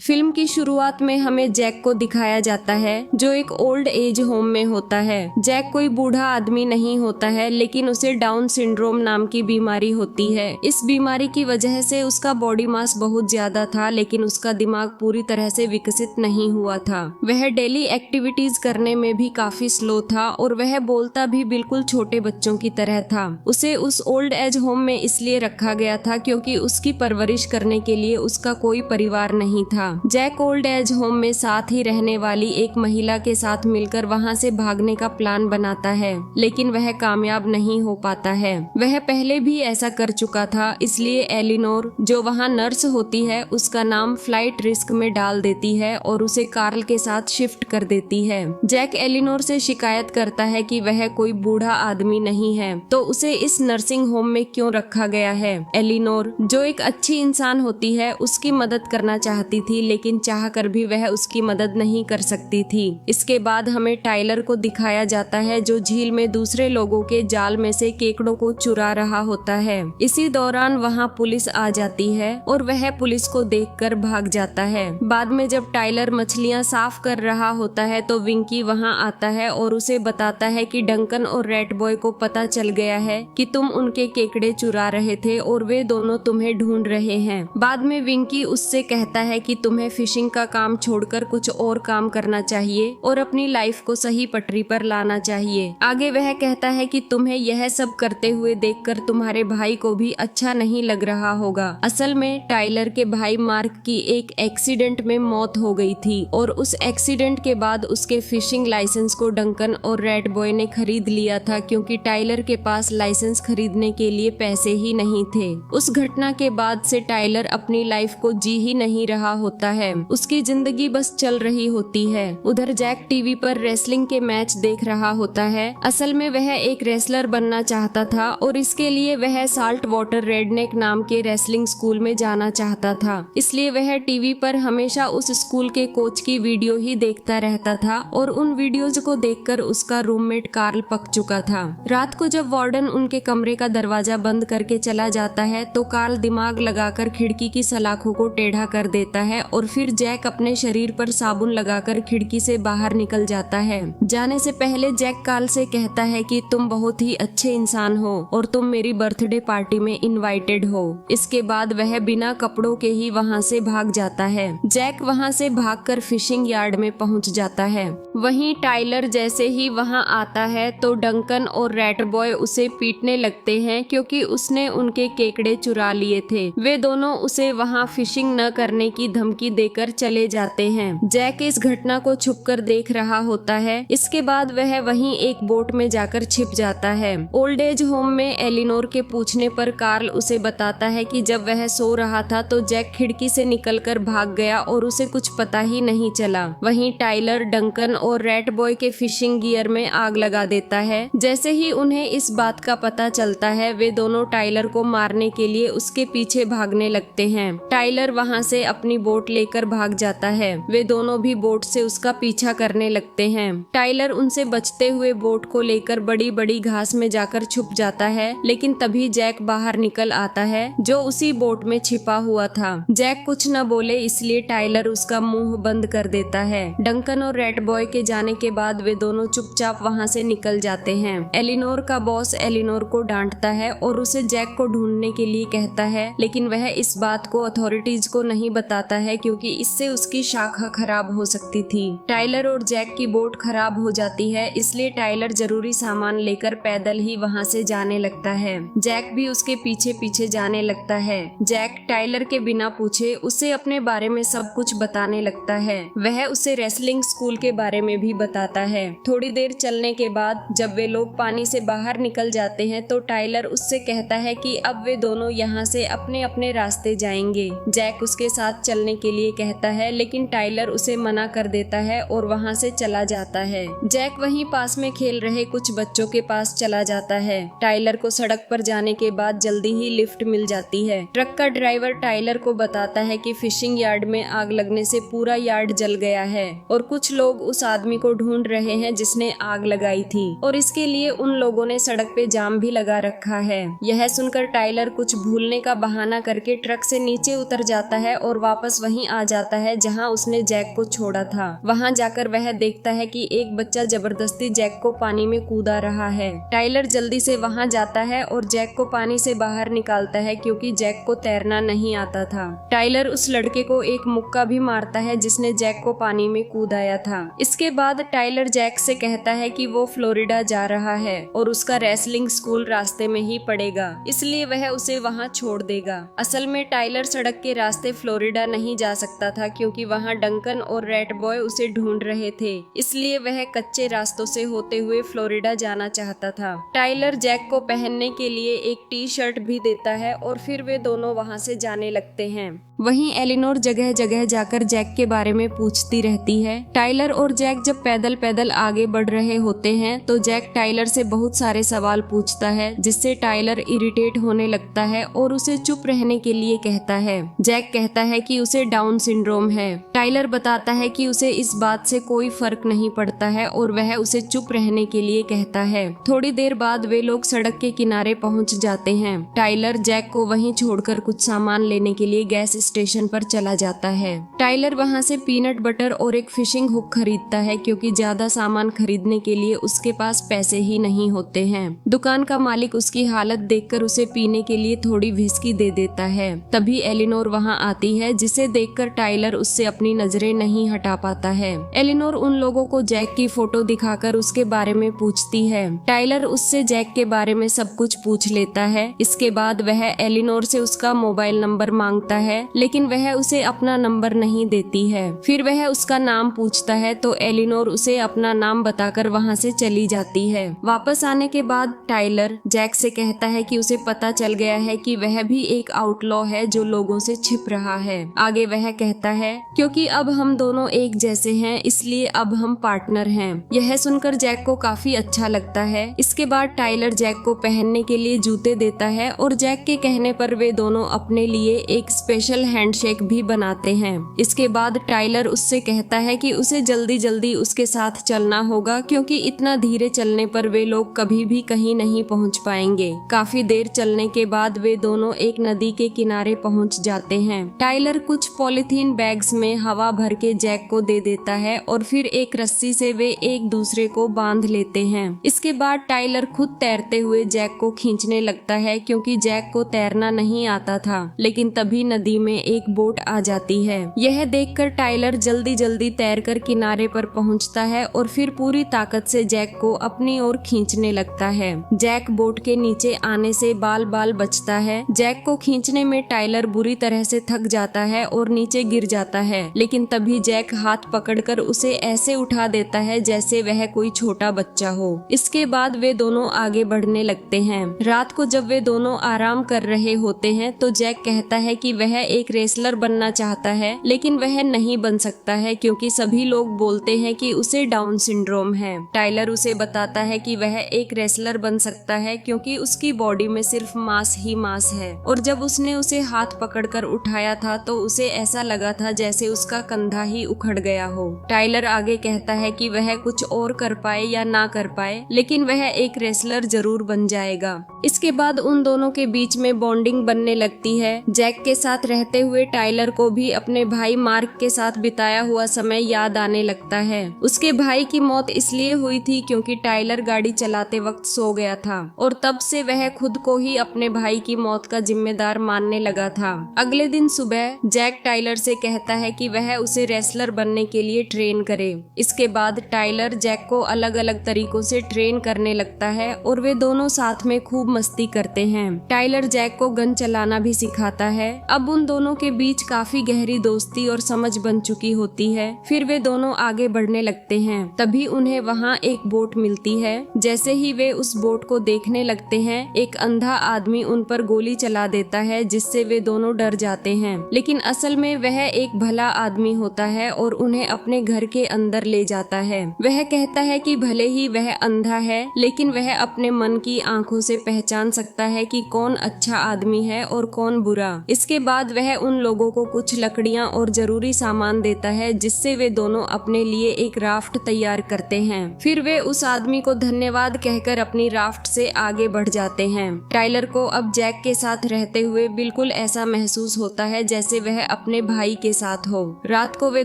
Film की शुरुआत में हमें जैक को दिखाया जाता है जो एक ओल्ड एज होम में होता है। जैक कोई बूढ़ा आदमी नहीं होता है, लेकिन उसे डाउन सिंड्रोम नाम की बीमारी होती है। इस बीमारी की वजह से उसका बॉडी मास बहुत ज्यादा था, लेकिन उसका दिमाग पूरी तरह से विकसित नहीं हुआ था। वह डेली एक्टिविटीज करने में भी काफी स्लो था और वह बोलता भी बिल्कुल छोटे बच्चों की तरह था। उसे उस ओल्ड एज होम में इसलिए रखा गया था क्योंकि उसकी परवरिश करने के लिए उसका कोई परिवार नहीं था। जैक ओल्ड एज होम में साथ ही रहने वाली एक महिला के साथ मिलकर वहां से भागने का प्लान बनाता है, लेकिन वह कामयाब नहीं हो पाता है। वह पहले भी ऐसा कर चुका था, इसलिए एलिनोर जो वहां नर्स होती है उसका नाम फ्लाइट रिस्क में डाल देती है और उसे कार्ल के साथ शिफ्ट कर देती है। जैक एलिनोर से शिकायत करता है कि वह कोई बूढ़ा आदमी नहीं है, तो उसे इस नर्सिंग होम में क्यों रखा गया है। एलिनोर जो एक अच्छी इंसान होती है उसकी मदद करना चाहती थी, लेकिन चाहकर भी वह उसकी मदद नहीं कर सकती थी। इसके बाद हमें टाइलर को दिखाया जाता है जो झील में दूसरे लोगों के जाल में से केकड़ों को चुरा रहा होता है। इसी दौरान वहां पुलिस आ जाती है और वह पुलिस को देखकर भाग जाता है। बाद में जब टाइलर मछलियां साफ कर रहा होता है तो विंकी वहां आता है और उसे बताता है कि डंकन और रैट बॉय को पता चल गया है कि तुम उनके केकड़े चुरा रहे थे और वे दोनों तुम्हें ढूंढ रहे हैं। बाद में विंकी उससे कहता है कि तुम्हें फिशिंग का काम छोड़कर कुछ और काम करना चाहिए और अपनी लाइफ को सही पटरी पर लाना चाहिए। आगे वह कहता है कि तुम्हें यह सब करते हुए देखकर तुम्हारे भाई को भी अच्छा नहीं लग रहा होगा। असल में टाइलर के भाई मार्क की एक एक्सीडेंट में मौत हो गई थी और उस एक्सीडेंट के बाद उसके फिशिंग लाइसेंस को डंकन और रैट बॉय ने खरीद लिया था, क्योंकि टाइलर के पास लाइसेंस खरीदने के लिए पैसे ही नहीं थे। उस घटना के बाद से टाइलर अपनी लाइफ को जी ही नहीं रहा होता है, उसकी जिंदगी बस चल रही होती है। उधर जैक टीवी पर रेसलिंग के मैच देख रहा होता है। असल में वह एक रेसलर बनना चाहता था और इसके लिए वह साल्ट वाटर रेडनेक नाम के रेसलिंग स्कूल में जाना चाहता था। इसलिए वह टीवी पर हमेशा उस स्कूल के कोच की वीडियो ही देखता रहता था और उन वीडियोज को देखकर उसका रूममेट कार्ल पक चुका था। रात को जब वार्डन उनके कमरे का दरवाजा बंद करके चला जाता है तो कार्ल दिमाग लगाकर खिड़की की सलाखों को टेढ़ा कर देता है और फिर जैक अपने शरीर पर साबुन लगाकर खिड़की से बाहर निकल जाता है। जाने से पहले जैक कार्ल से कहता है कि तुम बहुत ही अच्छे इंसान हो और तुम मेरी बर्थडे पार्टी में इनवाइटेड हो। इसके बाद वह बिना कपड़ों के ही वहां से भाग जाता है। जैक वहां से भागकर फिशिंग यार्ड में पहुंच जाता है। वहीं टाइलर जैसे ही वहां आता है तो डंकन और रैट बॉय उसे पीटने लगते हैं क्योंकि उसने उनके केकड़े चुरा लिए थे। वे दोनों उसे वहां फिशिंग न करने की धमकी देकर चले जाते हैं। जैक इस घटना को छुपकर देख रहा होता है। इसके बाद वह वहीं एक बोट में जाकर छिप जाता है। ओल्ड एज होम में एलिनोर के पूछने पर कार्ल उसे बताता है कि जब वह सो रहा था तो जैक खिड़की से निकलकर भाग गया और उसे कुछ पता ही नहीं चला। वहीं टाइलर डंकन और रैट बॉय के फिशिंग गियर में आग लगा देता है। जैसे ही उन्हें इस बात का पता चलता है वे दोनों टाइलर को मारने के लिए उसके पीछे भागने लगते हैं। टाइलर वहां से अपनी बोट लेकर भाग जाता है। वे दोनों भी बोट से उसका पीछा करने लगते हैं। टाइलर उनसे बचते हुए बोट को लेकर बड़ी बड़ी घास में जाकर छुप जाता है, लेकिन तभी जैक बाहर निकल आता है जो उसी बोट में छिपा हुआ था। जैक कुछ न बोले इसलिए टाइलर उसका मुंह बंद कर देता है। डंकन और रैट बॉय के जाने के बाद वे दोनों चुपचाप वहां से निकल जाते हैं। एलिनोर का बॉस एलिनोर को डांटता है और उसे जैक को ढूंढने के लिए कहता है, लेकिन वह इस बात को अथॉरिटीज को नहीं बताता है क्योंकि इससे उसकी शाखा खराब हो सकती थी। टाइलर और जैक की बोट खराब हो जाती है, इसलिए टाइलर जरूरी सामान लेकर पैदल ही वहां से जाने लगता है। जैक भी उसके पीछे पीछे जाने लगता है। जैक टाइलर के बिना पूछे उसे अपने बारे में सब कुछ बताने लगता है। वह उसे रेसलिंग स्कूल के बारे में भी बताता है। थोड़ी देर चलने के बाद जब वे लोग पानी से बाहर निकल जाते हैं तो टाइलर उससे कहता है कि अब वे दोनों यहाँ से अपने अपने रास्ते जाएंगे। जैक उसके साथ चलने के लिए कहता है, लेकिन टाइलर उसे मना कर देता है और वहाँ से चला जाता है। जैक वहीं पास में खेल रहे कुछ बच्चों के पास चला जाता है। टाइलर को सड़क पर जाने के बाद जल्दी ही लिफ्ट मिल जाती है। ट्रक का ड्राइवर टाइलर को बताता है कि फिशिंग यार्ड में आग लगने से पूरा यार्ड जल गया है और कुछ लोग उस आदमी को ढूंढ रहे हैं जिसने आग लगाई थी और इसके लिए उन लोगों ने सड़क पे जाम भी लगा रखा है। यह सुनकर टाइलर कुछ भूलने का बहाना करके ट्रक से नीचे उतर जाता है और वापस वहीं वहीं आ जाता है जहां उसने जैक को छोड़ा था। वहां जाकर वह देखता है कि एक बच्चा जबरदस्ती जैक को पानी में कूदा रहा है। टाइलर जल्दी से वहां जाता है और जैक को पानी से बाहर निकालता है क्योंकि जैक को तैरना नहीं आता था। टाइलर उस लड़के को एक मुक्का भी मारता है जिसने जैक को पानी में कूदाया था। इसके बाद टाइलर जैक से कहता है कि वो फ्लोरिडा जा रहा है और उसका रेसलिंग स्कूल रास्ते में ही पड़ेगा, इसलिए वह उसे वहां छोड़ देगा। असल में टाइलर सड़क के रास्ते फ्लोरिडा नहीं जा सकता था क्योंकि वहां डंकन और रैट बॉय उसे ढूंढ रहे थे, इसलिए वह कच्चे रास्तों से होते हुए फ्लोरिडा जाना चाहता था। टाइलर जैक को पहनने के लिए एक टी शर्ट भी देता है और फिर वे दोनों वहां से जाने लगते हैं। वहीं एलिनोर जगह जगह जाकर जैक के बारे में पूछती रहती है। टाइलर और जैक जब पैदल पैदल आगे बढ़ रहे होते हैं तो जैक टाइलर से बहुत सारे सवाल पूछता है जिससे टाइलर इरिटेट होने लगता है और उसे चुप रहने के लिए कहता है। जैक कहता है कि उसे डाउन सिंड्रोम है। टाइलर बताता है कि उसे इस बात से कोई फर्क नहीं पड़ता है और वह उसे चुप रहने के लिए कहता है। थोड़ी देर बाद वे लोग सड़क के किनारे पहुंच जाते हैं। टाइलर जैक को वहीं छोड़कर कुछ सामान लेने के लिए गैस स्टेशन पर चला जाता है। टाइलर वहां से पीनट बटर और एक फिशिंग हुक खरीदता है क्योंकि ज्यादा सामान खरीदने के लिए उसके पास पैसे ही नहीं होते हैं। दुकान का मालिक उसकी हालत देखकर उसे पीने के लिए थोड़ी व्हिस्की दे देता है। तभी एलिनोर वहां आती है जिसे देखकर टाइलर उससे अपनी नजरें नहीं हटा पाता है। एलिनोर उन लोगों को जैक की फोटो दिखाकर उसके बारे में पूछती है। टाइलर उससे जैक के बारे में सब कुछ पूछ लेता है। इसके बाद वह एलिनोर से उसका मोबाइल नंबर मांगता है लेकिन वह उसे अपना नंबर नहीं देती है। फिर वह उसका नाम पूछता है तो एलिनोर उसे अपना नाम बताकर वहां से चली जाती है। वापस आने के बाद टाइलर जैक से कहता है कि उसे पता चल गया है कि वह भी एक आउटलॉ है जो लोगों से छिप रहा है। आगे वह कहता है क्योंकि अब हम दोनों एक जैसे हैं इसलिए अब हम पार्टनर हैं। यह सुनकर जैक को काफी अच्छा लगता है। इसके बाद टाइलर जैक को पहनने के लिए जूते देता है और जैक के कहने पर वे दोनों अपने लिए एक स्पेशल हैंडशेक भी बनाते हैं। इसके बाद टाइलर उससे कहता है कि उसे जल्दी जल्दी उसके साथ चलना होगा क्योंकि इतना धीरे चलने पर वे लोग कभी भी कहीं नहीं पहुंच पाएंगे। काफी देर चलने के बाद वे दोनों एक नदी के किनारे पहुंच जाते हैं। टाइलर कुछ पॉलीथीन बैग्स में हवा भर के जैक को दे देता है और फिर एक रस्सी से वे एक दूसरे को बांध लेते हैं। इसके बाद टाइलर खुद तैरते हुए जैक को खींचने लगता है क्योंकि जैक को तैरना नहीं आता था। लेकिन तभी नदी में एक बोट आ जाती है। यह देखकर टाइलर जल्दी जल्दी तैरकर किनारे पर पहुंचता है और फिर पूरी ताकत से जैक को अपनी ओर खींचने लगता है। जैक बोट के नीचे आने से बाल बाल बचता है। जैक को खींचने में टाइलर बुरी तरह से थक जाता है और नीचे गिर जाता है, लेकिन तभी जैक हाथ पकड़कर उसे ऐसे उठा देता है जैसे वह कोई छोटा बच्चा हो। इसके बाद वे दोनों आगे बढ़ने लगते हैं। रात को जब वे दोनों आराम कर रहे होते हैं तो जैक कहता है कि वह एक रेसलर बनना चाहता है लेकिन वह नहीं बन सकता है क्योंकि सभी लोग बोलते हैं कि उसे डाउन सिंड्रोम है। टाइलर उसे बताता है कि वह एक रेसलर बन सकता है क्योंकि उसकी बॉडी में सिर्फ मांस ही मांस है और जब उसने उसे हाथ पकड़कर उठाया था तो उसे ऐसा लगा था जैसे उसका कंधा ही उखड़ गया हो। टाइलर आगे कहता है कि वह कुछ और कर पाए या ना कर पाए लेकिन वह एक रेसलर जरूर बन जाएगा। इसके बाद उन दोनों के बीच में बॉन्डिंग बनने लगती है। जैक के साथ रहते हुए टाइलर को भी अपने भाई मार्क के साथ बिताया हुआ समय याद आने लगता है। उसके भाई की मौत इसलिए हुई थी क्योंकि टाइलर गाड़ी चलाते वक्त सो गया था और तब से वह खुद को ही अपने भाई की मौत का जिम्मेदार मानने लगा था। अगले दिन सुबह जैक टाइलर से कहता है कि वह उसे रेसलर बनने के लिए ट्रेन करे। इसके बाद टाइलर जैक को अलग अलग तरीकों से ट्रेन करने लगता है और वे दोनों साथ में खूब मस्ती करते हैं। टाइलर जैक को गन चलाना भी सिखाता है। अब उन दोनों के बीच काफी गहरी दोस्ती और समझ बन चुकी होती है। फिर वे दोनों आगे बढ़ने लगते हैं। तभी उन्हें वहाँ एक बोट मिलती है। जैसे ही वे उस बोट को देखने लगते हैं एक अंधा आदमी उन पर गोली चला देता है जिससे वे दोनों डर जाते हैं, लेकिन असल में वह एक भला आदमी होता है और उन्हें अपने घर के अंदर ले जाता है। वह कहता है कि भले ही वह अंधा है लेकिन वह अपने मन की आंखों से पहचान सकता है कि कौन अच्छा आदमी है और कौन बुरा। इसके बाद वह वह उन लोगों को कुछ लकड़ियां और जरूरी सामान देता है, जिससे वे दोनों अपने लिए एक राफ्ट तैयार करते हैं। फिर वे उस आदमी को धन्यवाद कहकर अपनी राफ्ट से आगे बढ़ जाते हैं। टाइलर को अब जैक के साथ रहते हुए बिल्कुल ऐसा महसूस होता है जैसे वह अपने भाई के साथ हो। रात को वे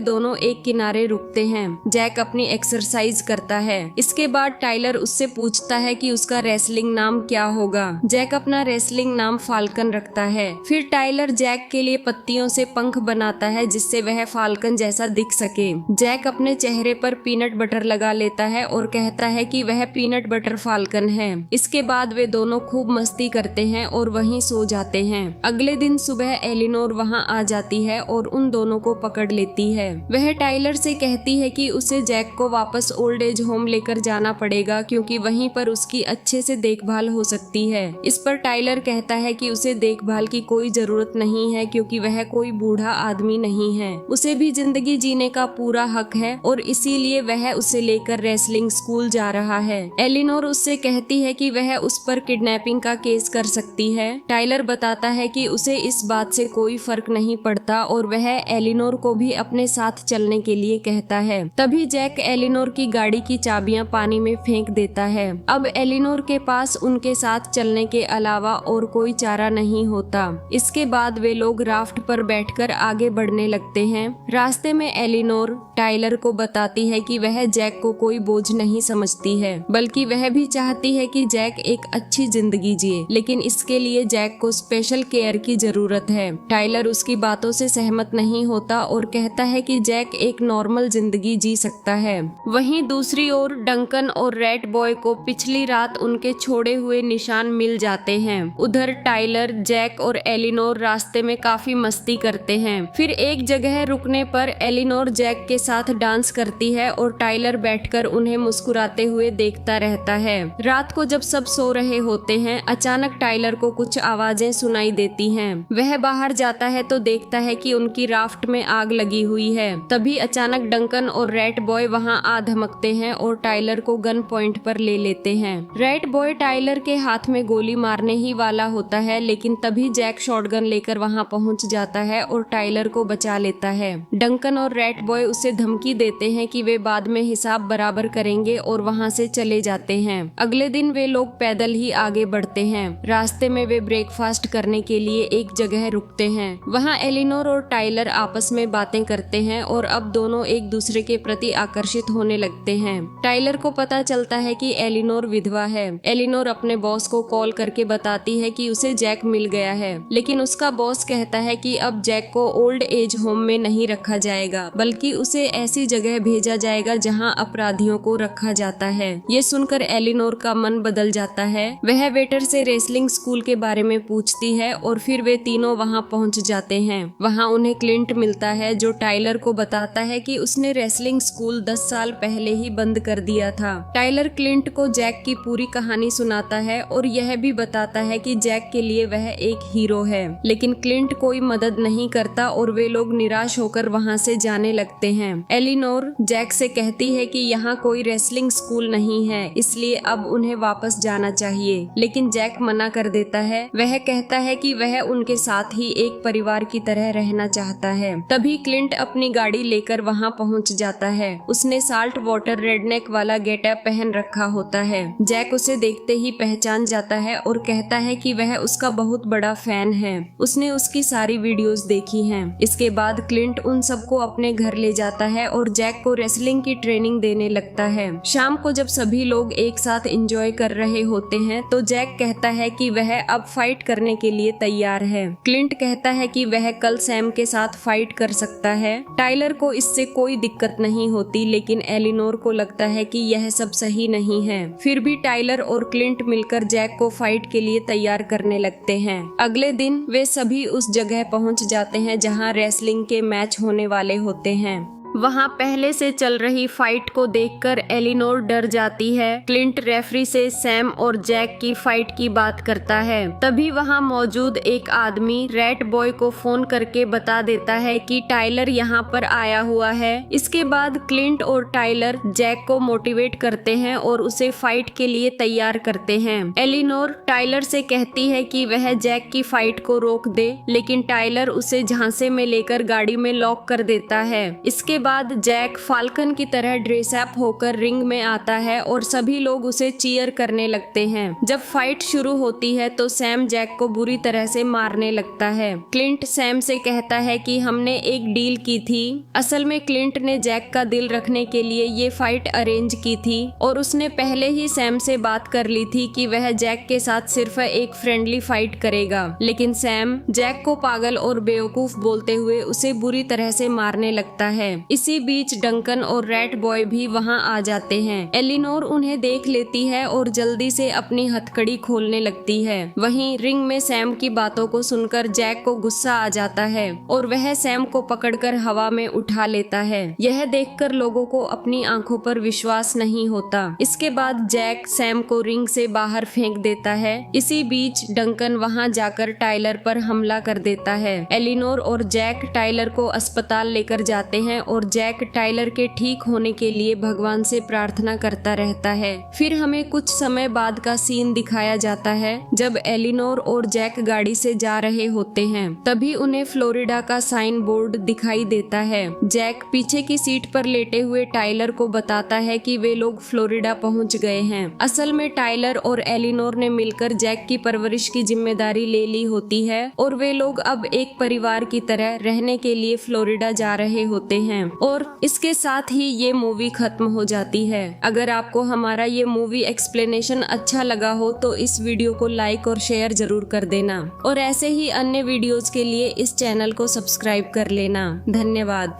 दोनों एक किनारे रुकते हैं। जैक अपनी एक्सरसाइज करता है। इसके बाद टाइलर उससे पूछता है कि उसका रेसलिंग नाम क्या होगा। जैक अपना रेसलिंग नाम फाल्कन रखता है। फिर टाइलर जैक के लिए पत्तियों से पंख बनाता है, जिससे वह फाल्कन जैसा दिख सके। जैक अपने चेहरे पर पीनट बटर लगा लेता है और कहता है कि वह पीनट बटर फाल्कन है। इसके बाद वे दोनों खूब मस्ती करते हैं और वहीं सो जाते हैं। अगले दिन सुबह एलिनोर वहां आ जाती है और उन दोनों को पकड़ लेती है। वह टाइलर से कहती है कि उसे जैक को वापस ओल्ड एज होम लेकर जाना पड़ेगा, क्योंकि वहीं पर उसकी अच्छे से देखभाल हो सकती है। इस पर टाइलर कहता है कि उसे देखभाल की कोई जरूरत नहीं है, क्योंकि वह कोई बूढ़ा आदमी नहीं है। उसे भी जिंदगी जीने का पूरा हक है और इसीलिए वह उसे लेकर रेसलिंग स्कूल जा रहा है। एलिनोर उससे कहती है कि वह उस पर किडनैपिंग का केस कर सकती है। टाइलर बताता है कि उसे इस बात से कोई फर्क नहीं पड़ता और वह एलिनोर को भी अपने साथ चलने के लिए कहता है। तभी जैक एलिनोर की गाड़ी की चाबियां पानी में फेंक देता है। अब एलिनोर के पास उनके साथ चलने के अलावा और कोई चारा नहीं होता। इसके बाद वे लोग राफ्ट पर बैठकर आगे बढ़ने लगते हैं। रास्ते में एलिनोर टाइलर को बताती है कि वह जैक को कोई बोझ नहीं समझती है, बल्कि वह भी चाहती है कि जैक एक अच्छी जिंदगी जिए, लेकिन इसके लिए जैक को स्पेशल केयर की जरूरत है। टाइलर उसकी बातों से सहमत नहीं होता और कहता है कि जैक एक नॉर्मल जिंदगी जी सकता है। वहीं दूसरी ओर डंकन और रैट बॉय को पिछली रात उनके छोड़े हुए निशान मिल जाते हैं। उधर टाइलर, जैक और एलिनोर रास्ते में काफी मस्ती करते हैं। फिर एक जगह रुकने पर एलिनोर जैक के साथ डांस करती है और टाइलर बैठकर उन्हें मुस्कुराते हुए देखता रहता है। रात को जब सब सो रहे होते हैं, अचानक टाइलर को कुछ आवाजें सुनाई देती हैं। वह बाहर जाता है तो देखता है कि उनकी राफ्ट में आग लगी हुई है। तभी अचानक डंकन और रैट बॉय वहां आ धमकते हैं और टाइलर को गन पॉइंट पर ले लेते हैं। रैट बॉय टाइलर के हाथ में गोली मारने ही वाला होता है, लेकिन तभी जैक शॉटगन लेकर वहां पहुंच जाता है और टाइलर को बचा लेता है। डंकन और रैट बॉय उसे धमकी देते हैं कि वे बाद में हिसाब बराबर करेंगे और वहां से चले जाते हैं। अगले दिन वे लोग पैदल ही आगे बढ़ते हैं। रास्ते में वे ब्रेकफास्ट करने के लिए एक जगह रुकते हैं। वहां एलिनोर और टाइलर आपस में बातें करते हैं और अब दोनों एक दूसरे के प्रति आकर्षित होने लगते हैं। टाइलर को पता चलता है कि एलिनोर विधवा है। एलिनोर अपने बॉस को कॉल करके बताती है कि उसे जैक मिल गया है, लेकिन उसका बॉस कहता है कि अब जैक को ओल्ड एज होम में नहीं रखा जाएगा, बल्कि उसे ऐसी जगह भेजा जाएगा जहां अपराधियों को रखा जाता है। ये सुनकर एलिनोर का मन बदल जाता है। वह वेटर से रेसलिंग स्कूल के बारे में पूछती है और फिर वे तीनों वहां पहुंच जाते हैं। वहां उन्हें क्लिंट मिलता है, जो टाइलर को बताता है कि उसने रेसलिंग स्कूल 10 साल पहले ही बंद कर दिया था। टाइलर क्लिंट को जैक की पूरी कहानी सुनाता है और यह भी बताता है कि जैक के लिए वह एक हीरो है, लेकिन क्लिंट कोई मदद नहीं करता और वे लोग निराश होकर वहां से जाने लगते हैं। एलिनोर जैक से कहती है कि यहाँ कोई रेसलिंग स्कूल नहीं है, इसलिए अब उन्हें वापस जाना चाहिए, लेकिन जैक मना कर देता है। वह कहता है कि वह उनके साथ ही एक परिवार की तरह रहना चाहता है। तभी क्लिंट अपनी गाड़ी लेकर वहां पहुंच जाता है। उसने साल्ट वाटर रेडनेक वाला गेटअप पहन रखा होता है। जैक उसे देखते ही पहचान जाता है और कहता है कि वह उसका बहुत बड़ा फैन है। उसने उसकी सारी वीडियोस देखी हैं। इसके बाद क्लिंट उन सबको अपने घर ले जाता है और जैक को रेसलिंग की ट्रेनिंग देने लगता है। शाम को जब सभी लोग एक साथ एंजॉय कर रहे होते हैं तो जैक कहता है कि वह अब फाइट करने के लिए तैयार है। क्लिंट कहता है कि वह कल सैम के साथ फाइट कर सकता है। टाइलर को इससे कोई दिक्कत नहीं होती, लेकिन एलिनोर को लगता है कि यह सब सही नहीं है। फिर भी टाइलर और क्लिंट मिलकर जैक को फाइट के लिए तैयार करने लगते हैं। अगले दिन वे सभी उस जगह पहुंच जाते हैं जहां रेसलिंग के मैच होने वाले होते हैं। वहाँ पहले से चल रही फाइट को देखकर एलिनोर डर जाती है। क्लिंट रेफरी से सैम और जैक की फाइट की बात करता है। तभी वहाँ मौजूद एक आदमी रैट बॉय को फोन करके बता देता है कि टाइलर यहाँ पर आया हुआ है। इसके बाद क्लिंट और टाइलर जैक को मोटिवेट करते हैं और उसे फाइट के लिए तैयार करते हैं। एलिनोर टाइलर से कहती है कि वह जैक की फाइट को रोक दे, लेकिन टाइलर उसे झांसे में लेकर गाड़ी में लॉक कर देता है। इसके बाद जैक फाल्कन की तरह ड्रेसअप होकर रिंग में आता है और सभी लोग उसे चीयर करने लगते हैं। जब फाइट शुरू होती है तो सैम जैक को बुरी तरह से मारने लगता है। क्लिंट सैम से कहता है कि हमने एक डील की थी। असल में क्लिंट ने जैक का दिल रखने के लिए ये फाइट अरेंज की थी और उसने पहले ही सैम से बात कर ली थी कि वह जैक के साथ सिर्फ एक फ्रेंडली फाइट करेगा। लेकिन सैम जैक को पागल और बेवकूफ बोलते हुए उसे बुरी तरह से मारने लगता है। इसी बीच डंकन और रैट बॉय भी वहाँ आ जाते हैं। एलिनोर उन्हें देख लेती है और जल्दी से अपनी हथकड़ी खोलने लगती है। वहीं रिंग में सैम की बातों को सुनकर जैक को गुस्सा आ जाता है और वह सैम को पकड़कर हवा में उठा लेता है। यह देखकर लोगों को अपनी आंखों पर विश्वास नहीं होता। इसके बाद जैक सैम को रिंग से बाहर फेंक देता है। इसी बीच डंकन वहां जाकर टाइलर पर हमला कर देता है। एलिनोर और जैक टाइलर को अस्पताल लेकर जाते हैं और जैक टाइलर के ठीक होने के लिए भगवान से प्रार्थना करता रहता है। फिर हमें कुछ समय बाद का सीन दिखाया जाता है जब एलिनोर और जैक गाड़ी से जा रहे होते हैं। तभी उन्हें फ्लोरिडा का साइन बोर्ड दिखाई देता है। जैक पीछे की सीट पर लेटे हुए टाइलर को बताता है कि वे लोग फ्लोरिडा पहुंच गए हैं। असल में टाइलर और एलिनोर ने मिलकर जैक की परवरिश की जिम्मेदारी ले ली होती है और वे लोग अब एक परिवार की तरह रहने के लिए फ्लोरिडा जा रहे होते हैं। और इसके साथ ही ये मूवी खत्म हो जाती है। अगर आपको हमारा ये मूवी एक्सप्लेनेशन अच्छा लगा हो तो इस वीडियो को लाइक और शेयर जरूर कर देना और ऐसे ही अन्य वीडियोस के लिए इस चैनल को सब्सक्राइब कर लेना। धन्यवाद।